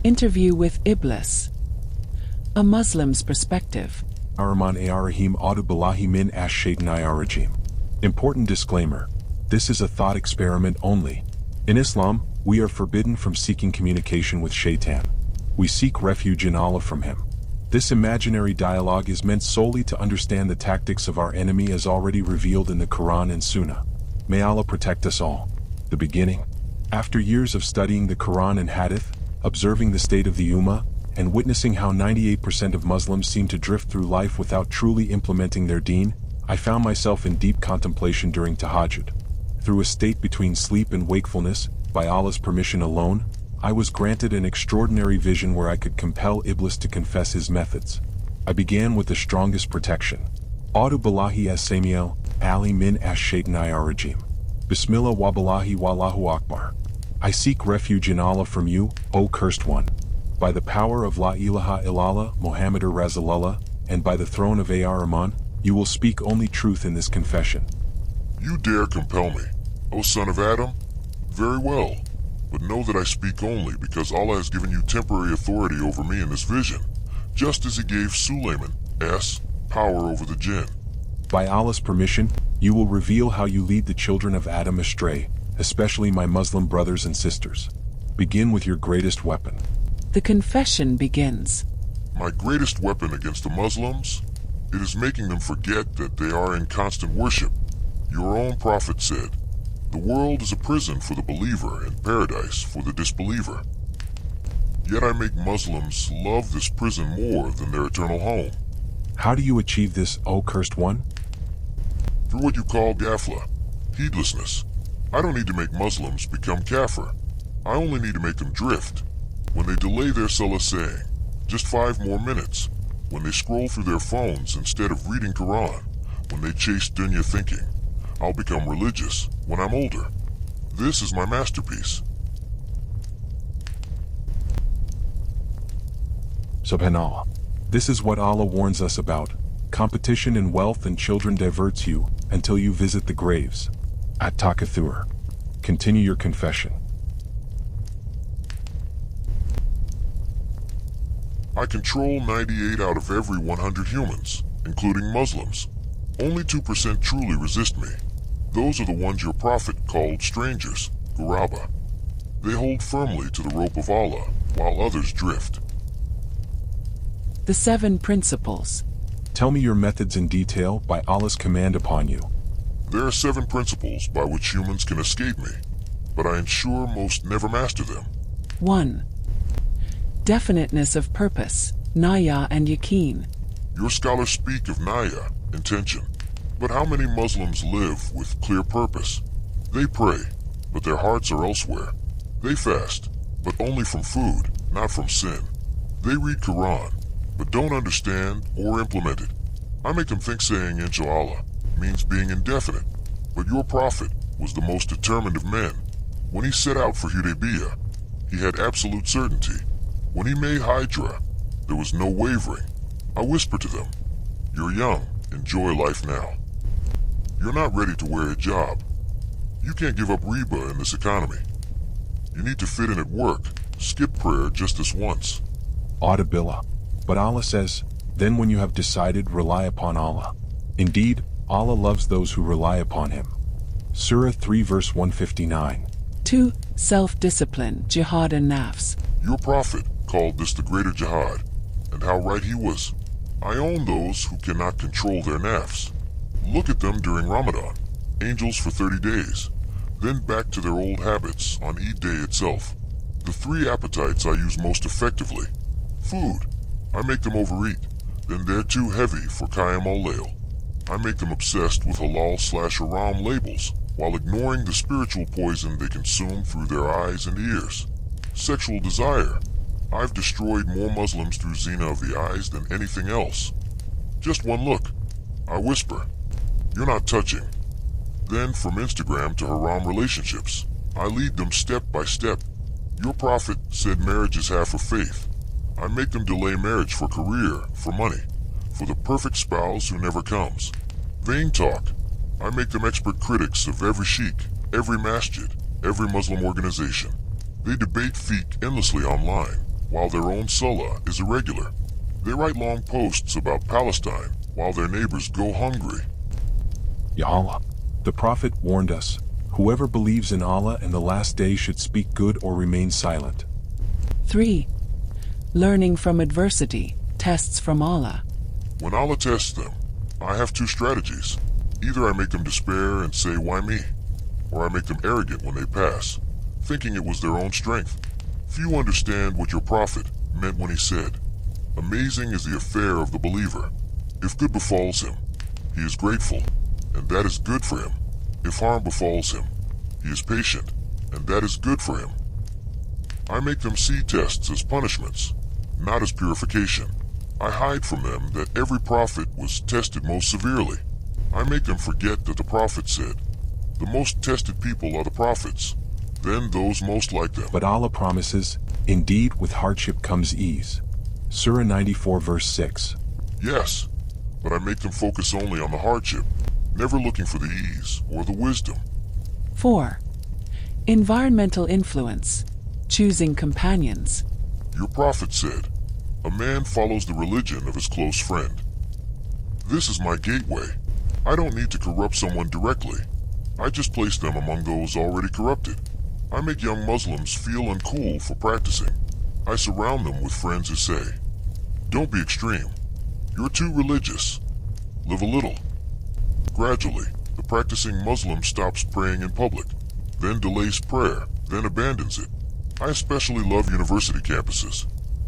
Interview with Iblis. A Muslim's Perspective. Ar-Rahman Ar-Rahim A'udhu Billahi min ash-shaytanir rajim. Important disclaimer. This is a thought experiment only. In Islam, we are forbidden from seeking communication with shaitan. We seek refuge in Allah from him. This imaginary dialogue is meant solely to understand the tactics of our enemy as already revealed in the Quran and Sunnah. May Allah protect us all. The beginning. After years of studying the Quran and Hadith, observing the state of the Ummah, and witnessing how 98% of Muslims seem to drift through life without truly implementing their deen, I found myself in deep contemplation during Tahajjud. Through a state between sleep and wakefulness, by Allah's permission alone, I was granted an extraordinary vision where I could compel Iblis to confess his methods. I began with the strongest protection. A'udhu Billahi as-Sami'il Ali min ash-shaytanir rajim. Bismillah wa billahi wallahu akbar. I seek refuge in Allah from you, O cursed one. By the power of La ilaha illallah Muhammadur Rasulullah, and by the throne of Ar-Rahman, you will speak only truth in this confession. You dare compel me, O son of Adam? Very well, but know that I speak only because Allah has given you temporary authority over me in this vision, just as he gave Suleiman, power over the jinn. By Allah's permission, you will reveal how you lead the children of Adam astray, especially my Muslim brothers and sisters. Begin with your greatest weapon. The confession begins. My greatest weapon against the Muslims? It is making them forget that they are in constant worship. Your own prophet said, "The world is a prison for the believer and paradise for the disbeliever." Yet I make Muslims love this prison more than their eternal home. How do you achieve this, O cursed one? Through what you call ghafla, heedlessness. I don't need to make Muslims become kafir. I only need to make them drift. When they delay their salah saying, just 5 more minutes. When they scroll through their phones instead of reading Quran. When they chase dunya thinking, I'll become religious when I'm older. This is my masterpiece. Subhanallah. This is what Allah warns us about. Competition in wealth and children diverts you until you visit the graves. At-Takathur. Continue your confession. I control 98 out of every 100 humans, including Muslims. Only 2% truly resist me. Those are the ones your prophet called strangers, Guraba. They hold firmly to the rope of Allah, while others drift. The 7 Principles. Tell me your methods in detail by Allah's command upon you. There are 7 principles by which humans can escape me, but I ensure most never master them. 1. Definiteness of purpose, Naya and Yaqeen. Your scholars speak of Naya, intention, but how many Muslims live with clear purpose? They pray, but their hearts are elsewhere. They fast, but only from food, not from sin. They read Quran, but don't understand or implement it. I make them think saying Inshallah means being indefinite, but your prophet was the most determined of men. When he set out for Hudaybiyah, he had absolute certainty. When he made Hijrah, there was no wavering. I whisper to them, you're young, enjoy life now. You're not ready to wear a hijab. You can't give up riba in this economy. You need to fit in at work, skip prayer just this once. Audibillah. But Allah says, then when you have decided, rely upon Allah. Indeed, Allah loves those who rely upon him. Surah 3 verse 159. 2. Self-discipline, jihad and nafs. Your prophet called this the greater jihad, and how right he was. I own those who cannot control their nafs. Look at them during Ramadan, angels for 30 days, then back to their old habits on Eid day itself. The 3 appetites I use most effectively. Food, I make them overeat, then they're too heavy for Qiyam al-Layl. I make them obsessed with halal/haram labels, while ignoring the spiritual poison they consume through their eyes and ears. Sexual desire, I've destroyed more Muslims through zina of the eyes than anything else. Just one look, I whisper, you're not touching. Then from Instagram to haram relationships, I lead them step by step. Your prophet said marriage is half of faith. I make them delay marriage for career, for money, for the perfect spouse who never comes. Vain talk, I make them expert critics of every sheikh, every masjid, every Muslim organization. They debate fiqh endlessly online. while their own sulla is irregular. They write long posts about Palestine while their neighbors go hungry. Ya Allah, the Prophet warned us, whoever believes in Allah and the last day should speak good or remain silent. 3. Learning from adversity, tests from Allah. When Allah tests them, I have two strategies. Either I make them despair and say, "Why me?" or I make them arrogant when they pass, thinking it was their own strength. Few understand what your prophet meant when he said, "Amazing is the affair of the believer. If good befalls him, he is grateful, and that is good for him. If harm befalls him, he is patient, and that is good for him." I make them see tests as punishments, not as purification. I hide from them that every prophet was tested most severely. I make them forget that the prophet said, "The most tested people are the prophets, then those most like them." But Allah promises, indeed with hardship comes ease. Surah 94 verse 6. Yes, but I make them focus only on the hardship, never looking for the ease or the wisdom. 4. Environmental influence, choosing companions. Your prophet said, "A man follows the religion of his close friend." This is my gateway. I don't need to corrupt someone directly. I just place them among those already corrupted. I make young Muslims feel uncool for practicing. I surround them with friends who say, "Don't be extreme. You're too religious. Live a little." Gradually, the practicing Muslim stops praying in public, then delays prayer, then abandons it. I especially love university campuses.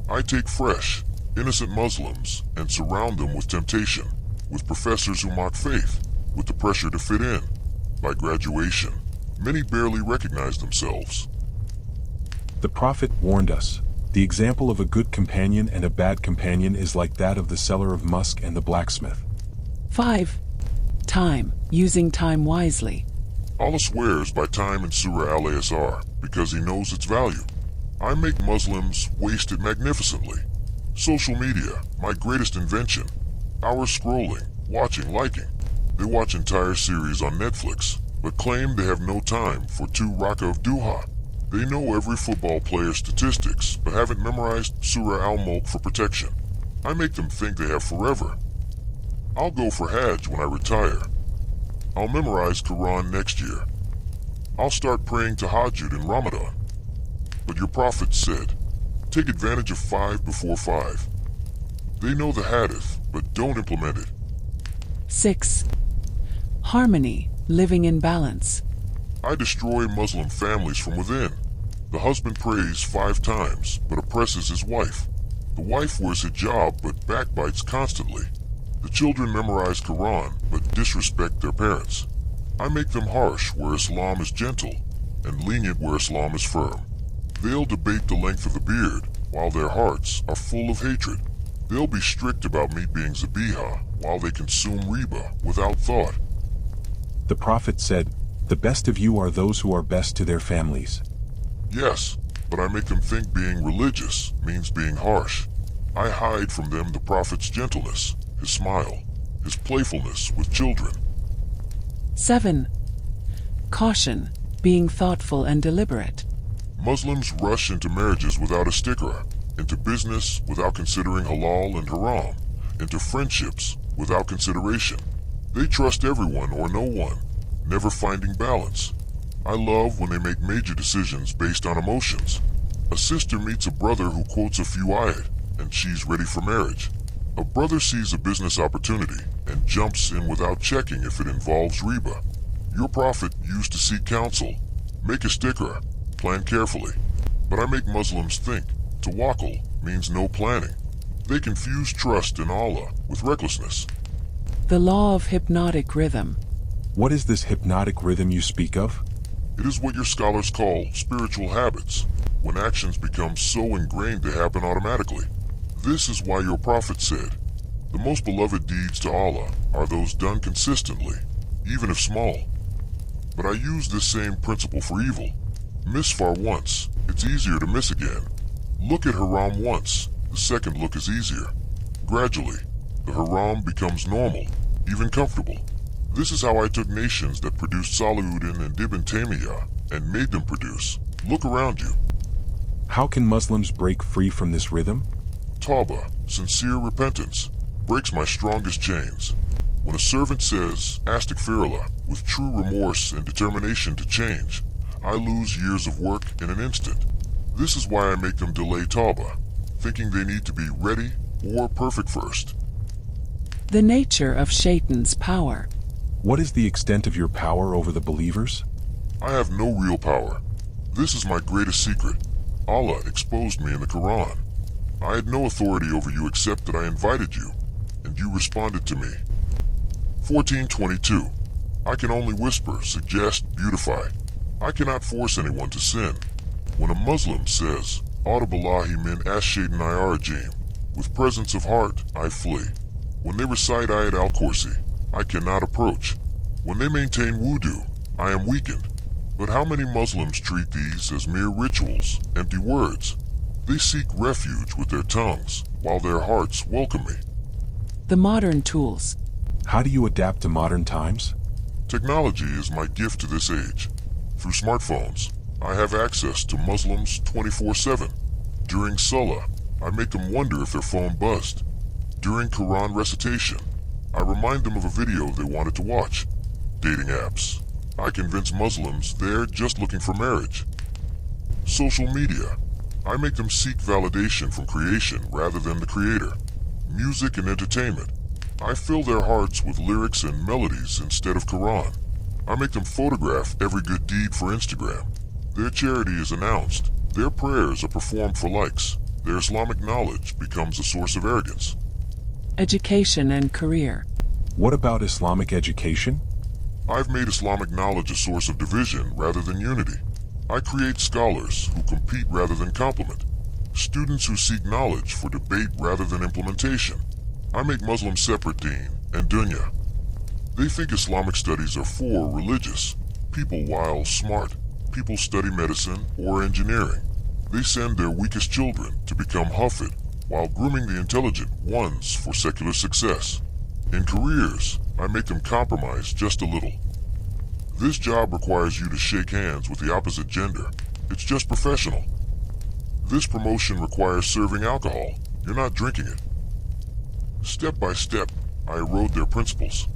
I take fresh, innocent Muslims and surround them with temptation, with professors who mock faith, with the pressure to fit in. By graduation, many barely recognize themselves. The Prophet warned us, the example of a good companion and a bad companion is like that of the seller of musk and the blacksmith. 5. Time, using time wisely. Allah swears by time in Surah Al-Asr because he knows its value. I make Muslims waste it magnificently. Social media, my greatest invention. Hours scrolling, watching, liking. They watch entire series on Netflix, but claim they have no time for 2 rak'ah of duha. They know every football player's statistics, but haven't memorized Surah Al-Mulk for protection. I make them think they have forever. I'll go for Hajj when I retire. I'll memorize Quran next year. I'll start praying Tahajjud in Ramadan. But your prophet said, take advantage of 5 before 5. They know the hadith, but don't implement it. 6. Harmony, living in balance. I destroy Muslim families from within. The husband prays 5 times, but oppresses his wife. The wife wears hijab, but backbites constantly. The children memorize Quran, but disrespect their parents. I make them harsh where Islam is gentle, and lenient where Islam is firm. They'll debate the length of the beard, while their hearts are full of hatred. They'll be strict about meat being zabiha, while they consume riba without thought. The Prophet said, the best of you are those who are best to their families. Yes, but I make them think being religious means being harsh. I hide from them the Prophet's gentleness, his smile, his playfulness with children. 7. Caution, being thoughtful and deliberate. Muslims rush into marriages without a sticker, into business without considering halal and haram, into friendships without consideration. They trust everyone or no one, never finding balance. I love when they make major decisions based on emotions. A sister meets a brother who quotes a few ayat, and she's ready for marriage. A brother sees a business opportunity and jumps in without checking if it involves riba. Your prophet used to seek counsel, make a sticker, plan carefully. But I make Muslims think tawakkul means no planning. They confuse trust in Allah with recklessness. The law of hypnotic rhythm. What is this hypnotic rhythm you speak of? It is what your scholars call spiritual habits, when actions become so ingrained they happen automatically. This is why your prophet said, the most beloved deeds to Allah are those done consistently, even if small. But I use this same principle for evil. Misfar once, it's easier to miss again. Look at haram once, the second look is easier. Gradually, the haram becomes normal, even comfortable. This is how I took nations that produced Salahuddin and Ibn Taymiyyah and made them produce. Look around you. How can Muslims break free from this rhythm? Tawbah, sincere repentance, breaks my strongest chains. When a servant says, Astaghfirullah, with true remorse and determination to change, I lose years of work in an instant. This is why I make them delay Tawbah, thinking they need to be ready or perfect first. The nature of Shaitan's power. What is the extent of your power over the believers? I have no real power. This is my greatest secret. Allah exposed me in the Quran. I had no authority over you except that I invited you, and you responded to me. 14:22. I can only whisper, suggest, beautify. I cannot force anyone to sin. When a Muslim says, Audubillahi min ash-shaytanir rajim, with presence of heart, I flee. When they recite Ayat al-Kursi, I cannot approach. When they maintain wudu, I am weakened. But how many Muslims treat these as mere rituals, empty words? They seek refuge with their tongues, while their hearts welcome me. The modern tools. How do you adapt to modern times? Technology is my gift to this age. Through smartphones, I have access to Muslims 24/7. During Salah, I make them wonder if their phone buzzed. During Quran recitation, I remind them of a video they wanted to watch. Dating apps. I convince Muslims they're just looking for marriage. Social media. I make them seek validation from creation rather than the creator. Music and entertainment. I fill their hearts with lyrics and melodies instead of Quran. I make them photograph every good deed for Instagram. Their charity is announced. Their prayers are performed for likes. Their Islamic knowledge becomes a source of arrogance. Education and career. What about Islamic education? I've made Islamic knowledge a source of division rather than unity. I create scholars who compete rather than complement. Students who seek knowledge for debate rather than implementation. I make Muslims separate deen and dunya. They think Islamic studies are for religious people while smart people study medicine or engineering. They send their weakest children to become Hafid while grooming the intelligent ones for secular success. In careers, I make them compromise just a little. This job requires you to shake hands with the opposite gender. It's just professional. This promotion requires serving alcohol. You're not drinking it. Step by step, I erode their principles.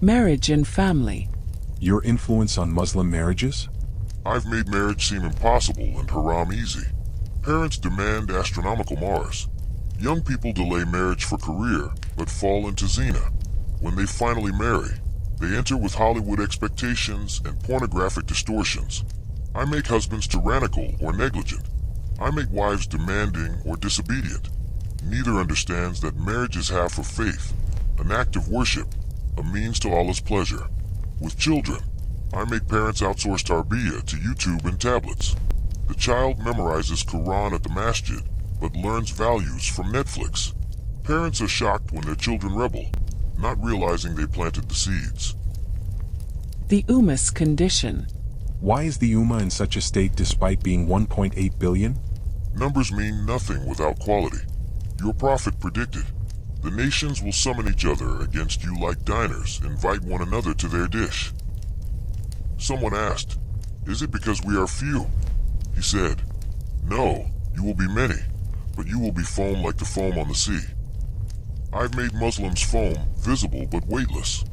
Marriage and family. Your influence on Muslim marriages? I've made marriage seem impossible and haram easy. Parents demand astronomical mahrs. Young people delay marriage for career, but fall into zina. When they finally marry, they enter with Hollywood expectations and pornographic distortions. I make husbands tyrannical or negligent. I make wives demanding or disobedient. Neither understands that marriage is half of faith, an act of worship, a means to Allah's pleasure. With children, I make parents outsource tarbiyah to YouTube and tablets. The child memorizes Quran at the masjid, but learns values from Netflix. Parents are shocked when their children rebel, not realizing they planted the seeds. The Ummah's condition. Why is the Ummah in such a state despite being 1.8 billion? Numbers mean nothing without quality. Your prophet predicted, the nations will summon each other against you like diners, invite one another to their dish. Someone asked, is it because we are few? He said, no, you will be many, but you will be foam like the foam on the sea. I've made Muslims' foam visible but weightless.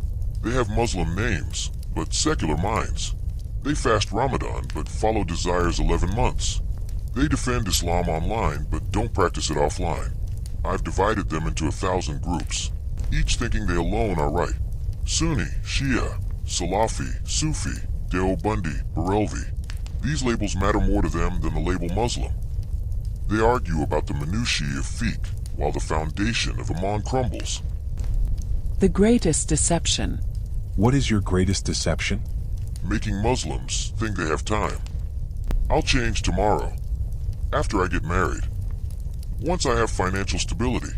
They have Muslim names, but secular minds. They fast Ramadan, but follow desires 11 months. They defend Islam online, but don't practice it offline. I've divided them into 1,000 groups, each thinking they alone are right. Sunni, Shia, Salafi, Sufi, Deobandi, Barelvi. These labels matter more to them than the label Muslim. They argue about the minutiae of fiqh, while the foundation of Iman crumbles. The greatest deception. What is your greatest deception? Making Muslims think they have time. I'll change tomorrow, after I get married. Once I have financial stability.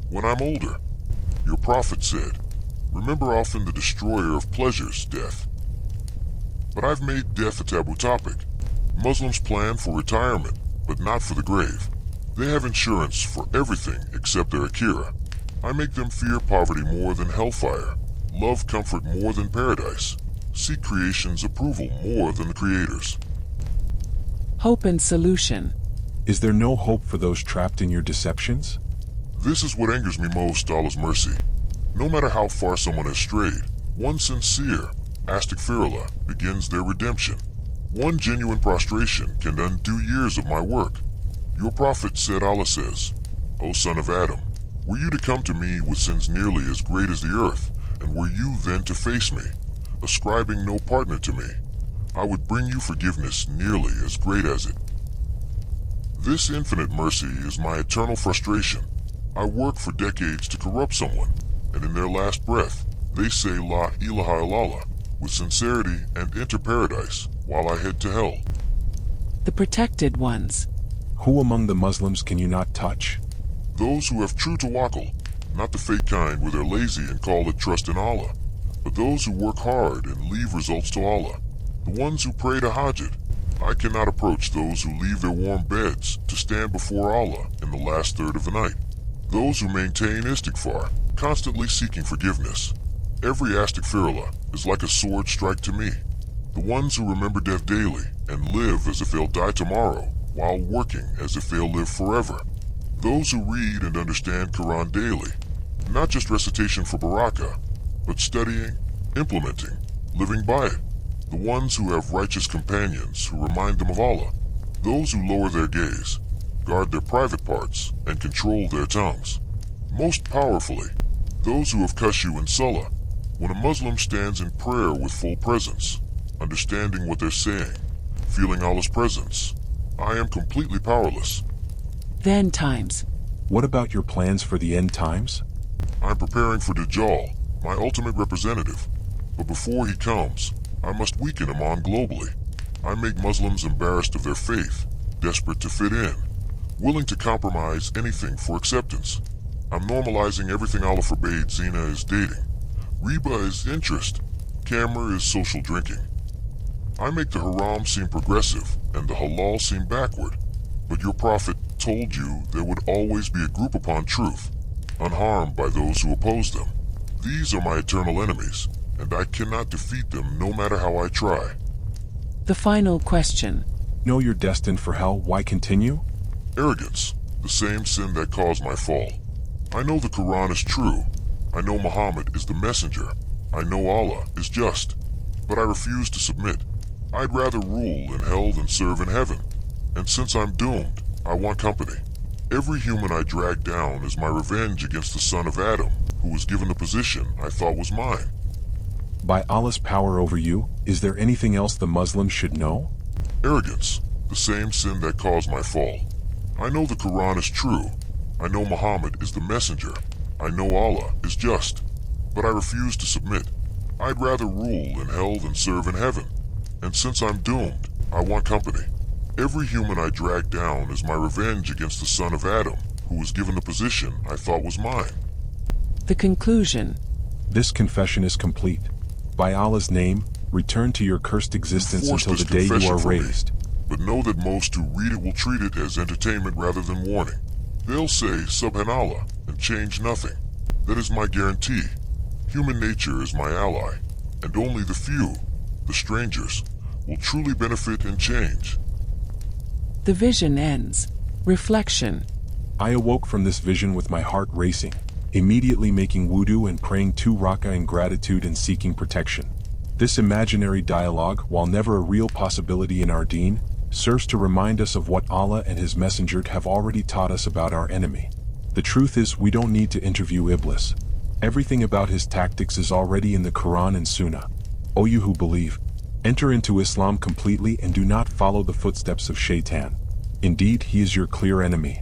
When I'm older. Your prophet said, remember often the destroyer of pleasures, death. But I've made death a taboo topic. Muslims plan for retirement, but not for the grave. They have insurance for everything except their akira. I make them fear poverty more than hellfire, love comfort more than paradise, seek creation's approval more than the creator's. Hope and solution. Is there no hope for those trapped in your deceptions? This is what angers me most, Allah's mercy. No matter how far someone has strayed, one sincere astaghfirullah begins their redemption. One genuine prostration can undo years of my work. Your prophet said, Allah says, O son of Adam, were you to come to me with sins nearly as great as the earth, and were you then to face me, ascribing no partner to me, I would bring you forgiveness nearly as great as it. This infinite mercy is my eternal frustration. I work for decades to corrupt someone, and in their last breath, they say La ilaha illallah with sincerity and enter paradise while I head to hell. The protected ones. Who among the Muslims can you not touch? Those who have true tawakkul, not the fake kind where they're lazy and call it trust in Allah, but those who work hard and leave results to Allah. The ones who pray to Hajjat. I cannot approach those who leave their warm beds to stand before Allah in the last third of the night. Those who maintain istighfar, constantly seeking forgiveness. Every astaghfirullah is like a sword strike to me. The ones who remember death daily and live as if they'll die tomorrow while working as if they'll live forever. Those who read and understand Quran daily, not just recitation for barakah, but studying, implementing, living by it. The ones who have righteous companions who remind them of Allah. Those who lower their gaze, guard their private parts, and control their tongues. Most powerfully, those who have khushu and salah. When a Muslim stands in prayer with full presence, understanding what they're saying, feeling Allah's presence, I am completely powerless. The end times. What about your plans for the end times? I'm preparing for Dajjal, my ultimate representative. But before he comes, I must weaken him on globally. I make Muslims embarrassed of their faith, desperate to fit in, willing to compromise anything for acceptance. I'm normalizing everything Allah forbade. Zina is dating. Riba is interest. Camera is social drinking. I make the haram seem progressive and the halal seem backward. But your prophet told you there would always be a group upon truth, unharmed by those who oppose them. These are my eternal enemies, and I cannot defeat them no matter how I try. The final question. Know you're destined for hell, why continue? Arrogance, the same sin that caused my fall. I know the Quran is true. I know Muhammad is the messenger. I know Allah is just. But I refuse to submit. I'd rather rule in hell than serve in heaven. And since I'm doomed, I want company. Every human I drag down is my revenge against the son of Adam, who was given the position I thought was mine. By Allah's power over you, is there anything else the Muslims should know? Arrogance, the same sin that caused my fall. I know the Quran is true. I know Muhammad is the messenger. I know Allah is just. But I refuse to submit. I'd rather rule in hell than serve in heaven. And since I'm doomed, I want company. Every human I drag down is my revenge against the son of Adam, who was given the position I thought was mine. The conclusion. This confession is complete. By Allah's name, return to your cursed existence until the day you are raised. But know that most who read it will treat it as entertainment rather than warning. They'll say, Subhanallah, and change nothing. That is my guarantee. Human nature is my ally, and only the few, the strangers, will truly benefit and change. The vision ends. Reflection. I awoke from this vision with my heart racing, immediately making wudu and praying 2 rak'ah in gratitude and seeking protection. This imaginary dialogue, while never a real possibility in our deen, serves to remind us of what Allah and His Messenger have already taught us about our enemy. The truth is, we don't need to interview Iblis. Everything about his tactics is already in the Quran and Sunnah. O you who believe, enter into Islam completely and do not follow the footsteps of Shaitan. Indeed, he is your clear enemy.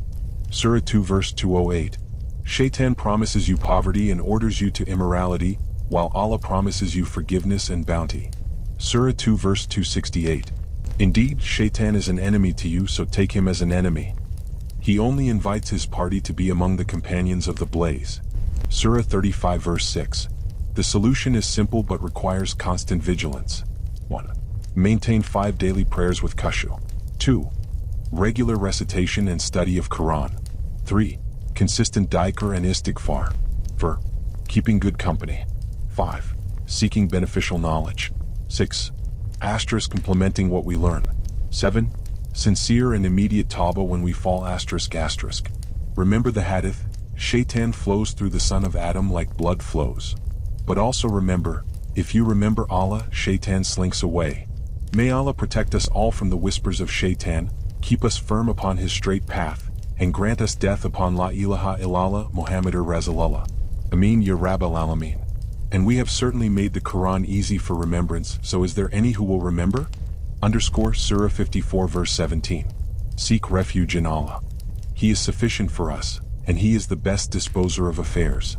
Surah 2 verse 208. Shaitan promises you poverty and orders you to immorality, while Allah promises you forgiveness and bounty. Surah 2 verse 268. Indeed, Shaitan is an enemy to you, so take him as an enemy. He only invites his party to be among the companions of the blaze. Surah 35 verse 6. The solution is simple but requires constant vigilance. 1. Maintain 5 daily prayers with khushu. 2. Regular recitation and study of Quran. 3. Consistent dhikr and istighfar. 4. Keeping good company. 5. Seeking beneficial knowledge. 6. Implementing what we learn. 7. Sincere and immediate tawbah when we fall ***. Remember the hadith, Shaitan flows through the son of Adam like blood flows. But also remember, if you remember Allah, Shaitan slinks away. May Allah protect us all from the whispers of Shaitan, keep us firm upon his straight path, and grant us death upon La ilaha illallah Muhammadur Rasulullah. Ameen ya Rabbal Alameen. And we have certainly made the Quran easy for remembrance, so is there any who will remember? Surah 54 verse 17. Seek refuge in Allah. He is sufficient for us, and He is the best disposer of affairs.